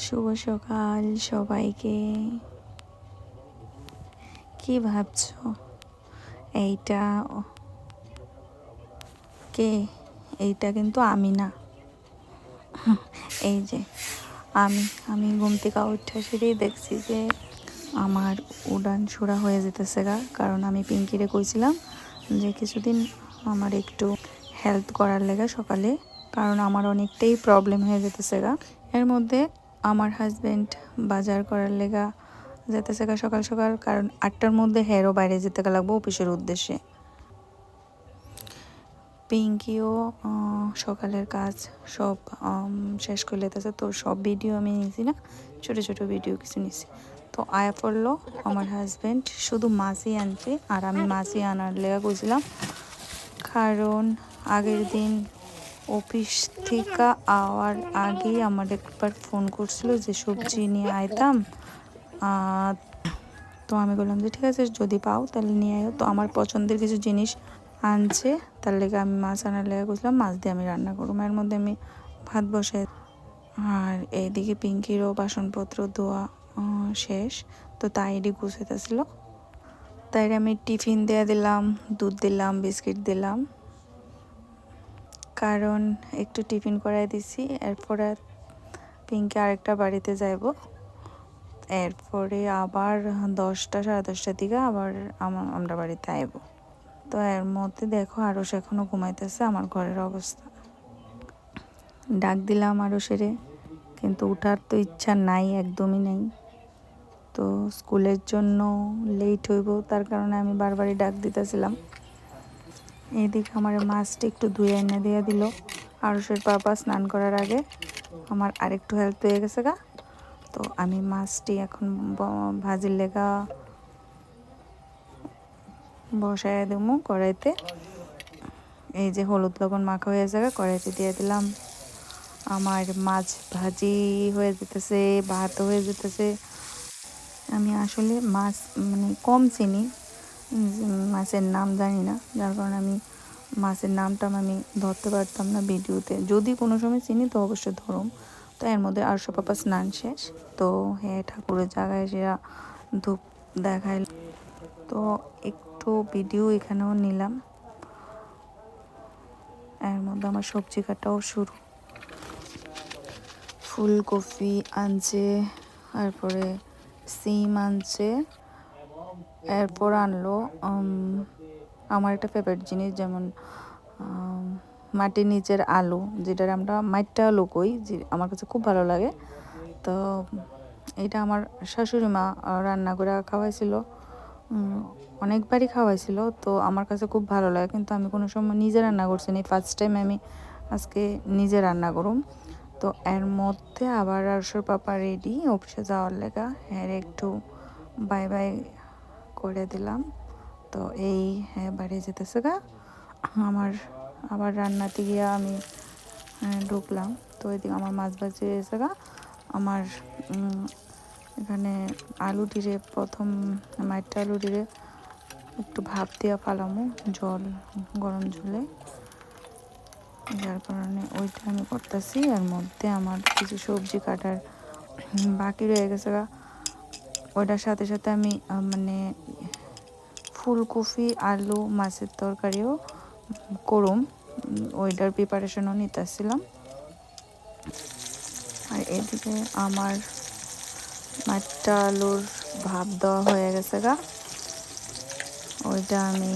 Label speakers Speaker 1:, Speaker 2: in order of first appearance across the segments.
Speaker 1: শুভ সকাল সবাইকে। কি ভাবছো? এইটা কে? এইটা কিন্তু আমি না। এই যে আমি আমি ঘুম থেকে উঠে সেটাই দেখছি যে আমার উড়ান সুরা হয়ে যেতেছে গা। কারণ আমি পিঙ্কিরে কইছিলাম যে কিছুদিন আমার একটু হেল্প করার লেগে সকালে, কারণ আমার অনেকটাই প্রবলেম হয়ে যেতেছে গা। এর মধ্যে আমার হাজব্যান্ড বাজার করার লেগা যেতেছে গা সকাল সকাল, কারণ 8টার মধ্যে হেরও বাইরে যেতে লাগবো অফিসের উদ্দেশ্যে। পিঙ্কিও সকালের কাজ সব শেষ করে লেতেছে, তো সব ভিডিও আমি নিছি না, ছোটো ছোটো ভিডিও কিছু নিছি। তো আয়া পড়লো আমার হাজব্যান্ড শুধু মাছই আনছে, আর আমি মাছই আনার লেগা কইছিলাম, কারণ আগের দিন অফিস থেকে আওয়ার আগেই আমার একবার ফোন করছিল যে সবজি নিয়ে আইতাম। তো আমি বললাম যে ঠিক আছে, যদি পাও তাহলে নিয়ে আয়ো। তো আমার পছন্দের কিছু জিনিস আনছে, তার লেগে আমি মাছ আনার লেগে গেছিলাম, মাছ দিয়ে আমি রান্না করবো। এর মধ্যে আমি ভাত বসাই, আর এইদিকে পিঙ্কিরও বাসনপত্র ধোয়া শেষ। তো তাইডি গুছাইতেছিল, তাই আমি টিফিন দিয়ে দিলাম, দুধ দিলাম, বিস্কিট দিলাম, কারণ একটু টিফিন করাই দিছি। এরপরে পিঙ্কি আরেকটা বাড়িতে যাইব, এরপরে আবার 10টা সাড়ে 10টার দিকে আবার আমরা বাড়িতে আইব। তো এর মধ্যে দেখো আরশ এখনও ঘুমাইতেছে। আমার ঘরের অবস্থা, ডাক দিলাম আরশেরে, কিন্তু উঠার তো ইচ্ছা নাই, একদমই নাই। তো স্কুলের জন্য লেট হইব, তার কারণে আমি বারবারই ডাক দিতেছিলাম। এইদিকে আমার মাছটা একটু ধুয়ে এনে দিয়ে দিল আরশের বাবা স্নান করার আগে। আমার আরেকটু হেল্প হয়ে গেছে গা। তো আমি মাছটি এখন ভাজির লেগা বসায় দেবো কড়াইতে। এই যে হলুদ লবণ মাখা হয়ে যাবে, কড়াইতে দিয়ে দিলাম। আমার মাছ ভাজি হয়ে যেতেছে, ভাত হয়ে যেতেছে। আমি আসলে মাছ মানে কম চিনি, মাছের নাম জানি না, যার কারণে আমি মাছের নামটা আমি ধরতে পারতাম না ভিডিওতে। যদি কোনো সময় চিনি তো অবশ্যই ধরুম। তো এর মধ্যে আর সব পাপা স্নান শেষ, তো হ্যাঁ ঠাকুরের জায়গায় সেরা ধূপ দেখাইল, তো একটু ভিডিও এখানেও নিলাম। এর মধ্যে আমার সবজি কাটাও শুরু। ফুলকপি আনছে, তারপরে সিম আনছে, এরপর আনলো আমার একটা ফেভারিট জিনিস, যেমন মাটির নিচের আলু, যেটার আমরা মাইটটা আলু কই, যে আমার কাছে খুব ভালো লাগে। তো এটা আমার শাশুড়ি মা রান্না করে খাওয়াইছিল, অনেকবারই খাওয়াইছিল। তো আমার কাছে খুব ভালো লাগে, কিন্তু আমি কোনো সময় নিজে রান্না করছি না, ফার্স্ট টাইম আমি আজকে নিজে রান্না করুম। তো এর মধ্যে আবার আরশোর পাপা রেডি অফিসে যাওয়ার লেগা, হ্যাঁ একটু বাই বাই করে দিলাম। তো এই হ্যাঁ বাড়ি যেতেছে গা। আমার আবার রান্নাতে গিয়ে আমি ঢুকলাম। তো এদিকে আমার মাছ ভাজি হয়েছে গা। আমার এখানে আলু টিরে প্রথম মাইটটা আলু টিরে একটু ভাপ দিয়া ফালামো জল, গরম জলে, যার কারণে ওইটা আমি করতেছি। এর মধ্যে আমার কিছু সবজি কাটার বাকি রয়ে গেছে গা, ওইটার সাথে সাথে আমি মানে ফুলকপি আলু মাছের তরকারিও করুম, ওইটার প্রিপারেশনও নিতেছিলাম। আর এদিকে আমার মাঠটা আলুর ভাপ দেওয়া হয়ে গেছে গা, ওইটা আমি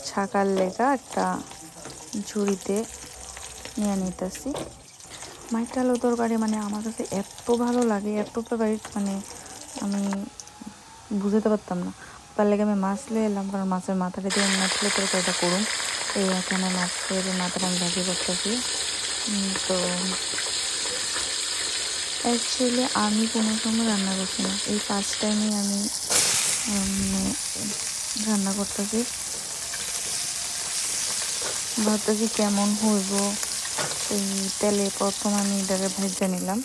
Speaker 1: ছাকার লেগা একটা ঝুড়িতে নিয়ে নিতেছি। মাঠটা আলু তরকারি মানে আমার কাছে এত ভালো লাগে, এত ফেভারিট, মানে আমি বুঝতে পারতাম না। তার লেগে আমি মাছ লিয়ে এলাম, কারণ মাছের মাথাটা দিয়ে মাছলে তরকারিটা করুন। এই এখানে মাছের মাথাটা আমি ভাজি করতেছি। তো অ্যাকচুয়ালি আমি কোনো সময় রান্না করছি না, এই ফার্স্ট টাইমে আমি রান্না করতেছি। ভাবতেছি কেমন হইব। এই তেলে প্রথম আমি এটাকে ভেজে নিলাম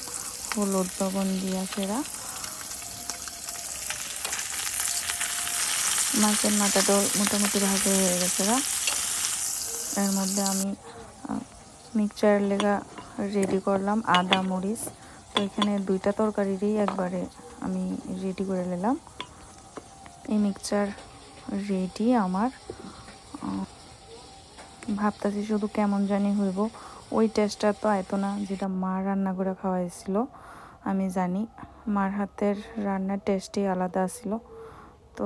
Speaker 1: হলুদ লবণ দিয়া সেরা। মাছের মাথাটাও মোটামুটি ভাজা হয়ে গেছে গা। এর মধ্যে আমি মিক্সচার লেগা রেডি করলাম আদা মরিচ, তো এখানে দুইটা তরকারিরই একবারে আমি রেডি করে নিলাম। এই মিক্সচার রেডি আমার। ভাবতেছি শুধু কেমন জানি হইব, ওই টেস্টটা তো আইতো না যেটা মা রান্না করে খাওয়াইছিল। আমি জানি মার হাতের রান্নার টেস্টই আলাদা ছিল। তো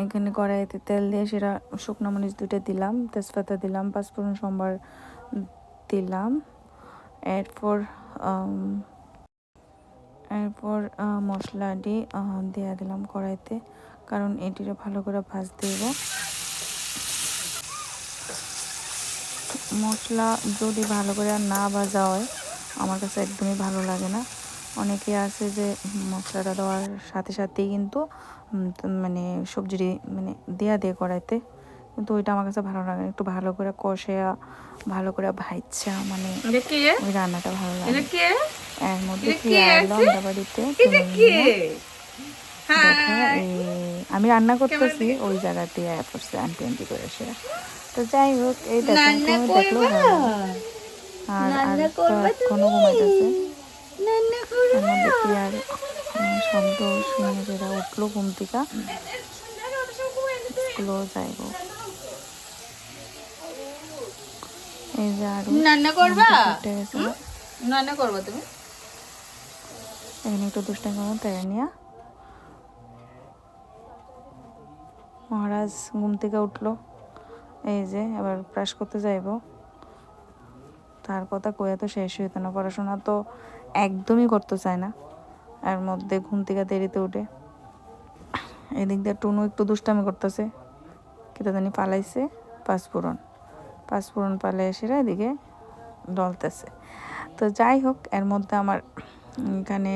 Speaker 1: এখানে কড়াইতে তেল দিয়ে সেটা শুকনো মরিচ দুটো দিলাম, তেজপাতা দিলাম, পাঁচফোড়ন সম্বার দিলাম। এরপর মশলাটি দিয়ে দিলাম কড়াইতে, কারণ এটিরে ভালো করে ভাজতে দেব। মশলা যদি ভালো করে না ভাজা হয় আমার কাছে একদমই ভালো লাগে না। অনেকে আছে যে মশলাটা দেওয়ার সাথে সাথেই কিন্তু মানে সবজি মানে দিয়ে কড়াইতে, কিন্তু ওইটা আমার কাছে ভালো লাগে। একটু ভালো করে কষেয়া ভালো করে ভাইচ্ছা মানে ওই রান্নাটা ভালো লাগে। এর মধ্যে কি আইলো আমরা বাড়িতে আমি রান্না করতেছি ওই জায়গাতে আয়া পড়ছে আন্টি আন্টি করে সে। তো যাই হোক, এই দেখো দেখলো আর এখনো ঘুমাইতেছে। এর মধ্যে কি আর শব্দ শুনে যেটা উঠলো ঘুম থেকে, স্কুলও যাইব। এই যে আরো রান্না করবা, রান্না করবা তুমি এখানে একটু দুষ্টামি করবো তাই নিয়ে। মহারাজ ঘুম থেকে উঠলো, এই যে এবার ব্রাশ করতে যাইব। তার কথা কয়ে তো শেষ হইতো না, পড়াশোনা তো একদমই করতে চায় না, এর মধ্যে ঘুম থেকে দেরিতে উঠে। এদিক দিয়ে টুনু একটু দুষ্টামি করতেছে, কেটে জানি পালাইছে পাঁচফোড়ন পালে এসে এদিকে ডলতেছে। তো যাই হোক, এর মধ্যে আমার এখানে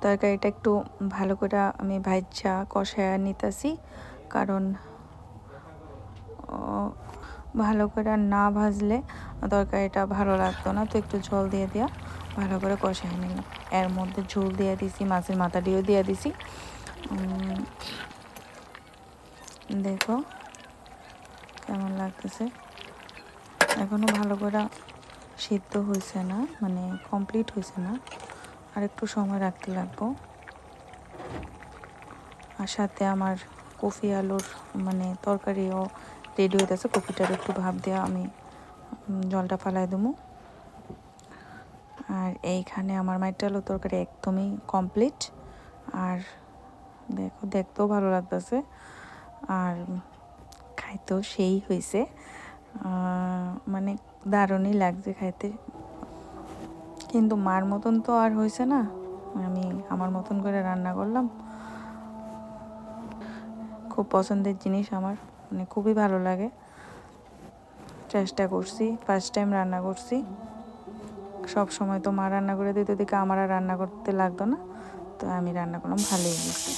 Speaker 1: তরকারিটা একটু ভালো করে আমি ভাজা কষায়া নিতেছি, কারণ ভালো করে না ভাজলে তরকারিটা ভালো লাগতো না। তো একটু ঝোল দিয়ে দেওয়া ভালো করে কষাই নিলাম। এর মধ্যে ঝোল দিয়ে দিছি, মাছের মাথাটিও দিয়ে দিছি। দেখো কেমন লাগতেছে। এখনো ভালো করে সিদ্ধ হয়েছে না, মানে কমপ্লিট হয়েছে না, আর একটু সময় রাখতে লাগবো। আর সাথে আমার কফি আলুর মানে তরকারিও রেডি হইতেছে। কফিটার একটু ভাপ দেওয়া আমি জলটা ফালাই দেবো। আর এইখানে আমার মাইটা আলুর তরকারি একদমই কমপ্লিট। আর দেখো দেখতেও ভালো লাগতেছে, আর খাইতেও সেই হয়েছে, মানে দারুণই লাগছে খাইতে। কিন্তু মার মতন তো আর হয়েছে না, আমি আমার মতন করে রান্না করলাম। খুব পছন্দের জিনিস আমার, মানে খুবই ভালো লাগে। চেষ্টা করছি, ফার্স্ট টাইম রান্না করছি। সব সময় তো মা রান্না করে দিত, দিকে আমার আর রান্না করতে লাগতো না, তো আমি রান্না করলাম, ভালোই গেছি।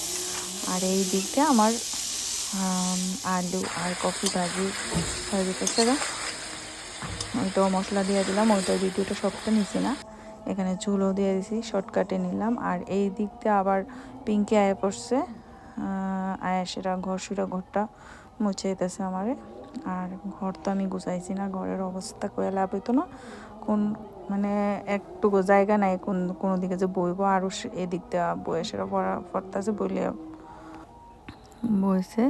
Speaker 1: আর এই দিকটা আমার আলু আর কফি ভাজি হয়ে যেতেছে। ওইটাও মশলা দিয়ে দিলাম, ওইটার ভিডিওটা সবটা নিছি না, এখানে ঝুলও দিয়ে দিছি, শর্টকাটে নিলাম। আর এই দিকটা আবার পিঙ্কি আয়া পড়ছে, আয়া সেটা ঘরটা মুছে যেতেছে আমারে। আর ঘর তো আমি গুছাইছি না, ঘরের অবস্থা কয়ে লাভ হইতো না, কোন মানে একটুকু জায়গা নাই কোনো দিকে যে বইবো। আরও এদিকটা বয়ে সেটা পড়তেছে বইলে বইছে।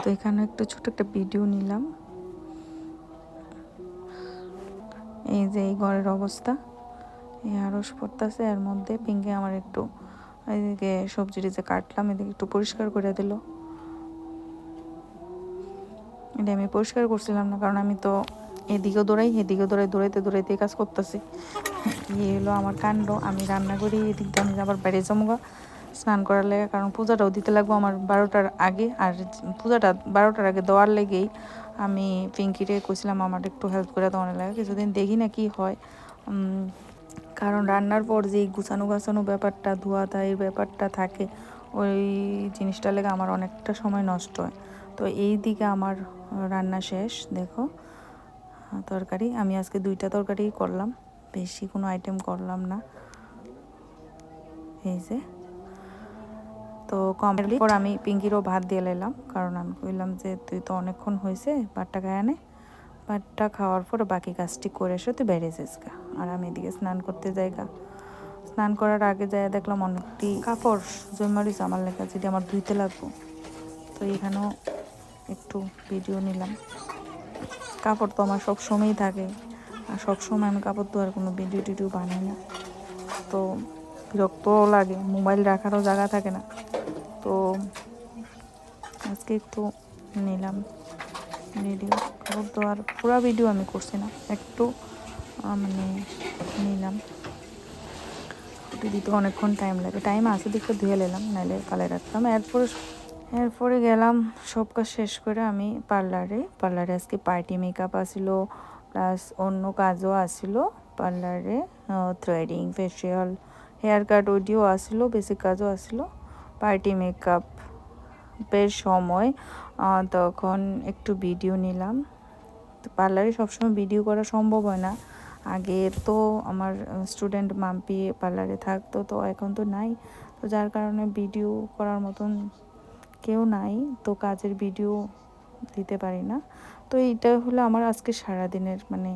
Speaker 1: তো এখানে একটু ছোট একটা ভিডিও নিলাম। এই যে এই ঘরের অবস্থা, এই আরস পড়তেছে। এর মধ্যে পিঙ্কি আমার একটু এদিকে সবজিটি যে কাটলাম এদিকে একটু পরিষ্কার করে দিল। এটা আমি পরিষ্কার করছিলাম না, কারণ আমি তো এদিকেও দৌড়াই এদিকেও দৌড়াইতে কাজ করতেছি। এই হলো আমার কাণ্ড। আমি রান্না করি, এদিক দিয়ে আমি আবার বাইরে জমগা স্নান করার লেগে, কারণ পূজাটাও দিতে লাগবো আমার 12টার আগে। আর পূজাটা 12টার আগে দেওয়ার লেগেই আমি পিঙ্কিরে কইছিলাম আমার একটু হেল্প করে দেওয়ার লাগে। কিছুদিন দেখি না কি হয়, কারণ রান্নার পর যেই গুছানো ব্যাপারটা, ধোয়া ধায়ের ব্যাপারটা থাকে, ওই জিনিসটা লেগে আমার অনেকটা সময় নষ্ট হয়। তো এই দিকে আমার রান্না শেষ। দেখো তরকারি আমি আজকে 2টা তরকারি করলাম, বেশি কোনো আইটেম করলাম না। এই যে তো কমপ্লিট পর আমি পিঙ্কিরও ভাত দিয়ে নিলাম, কারণ আমি কইলাম যে তুই তো অনেকক্ষণ হয়েছে ভাতটা খায় আনে, ভাতটা খাওয়ার পর বাকি কাজটি করে এসে তুই বেড়ে যাস গা। আর আমি এদিকে স্নান করতে যাইগা। স্নান করার আগে যাই দেখলাম অনেকটি কাপড় জমারিস আমার লেখা, যেটি আমার ধুইতে লাগবো। তো এখানেও একটু ভিডিও নিলাম। কাপড় তো আমার সব সময়ই থাকে, আর সবসময় আমি কাপড় ধোয়ার কোনো ভিডিও টিডিও বানাই না, তো বিরক্তও লাগে, মোবাইল রাখারও জায়গা থাকে না। তো আজকে একটু নিলাম ভিডিও। কাপড় ধোয়ার পুরো ভিডিও আমি করছি না, একটু মানে নিলাম। ছুটি দিতে অনেকক্ষণ টাইম লাগে, টাইম আছে দিকে ধুয়ে নিলাম, নাহলে কালে রাখতাম। এরপরে গেলাম সব কাজ শেষ করে আমি পার্লারে আজকে পার্টি মেকআপ আসিল, প্লাস অন্য কাজও আসিল পার্লারে, থ্রেডিং, ফেসিয়াল, হেয়ার কাট ওইটিও আসিল, বেসিক কাজও আসিল। পার্টি মেকআপ বেশ সময়, তখন একটু ভিডিও নিলাম। তো পার্লারে সবসময় ভিডিও করা সম্ভব হয় না। আগে তো আমার স্টুডেন্ট মাম্পি পার্লারে থাকতো, তো এখন তো নাই, তো যার কারণে ভিডিও করার মতন কেউ নাই, তো কাজের ভিডিও দিতে পারি না। তো এইটা হলো আমার আজকে সারাদিনের মানে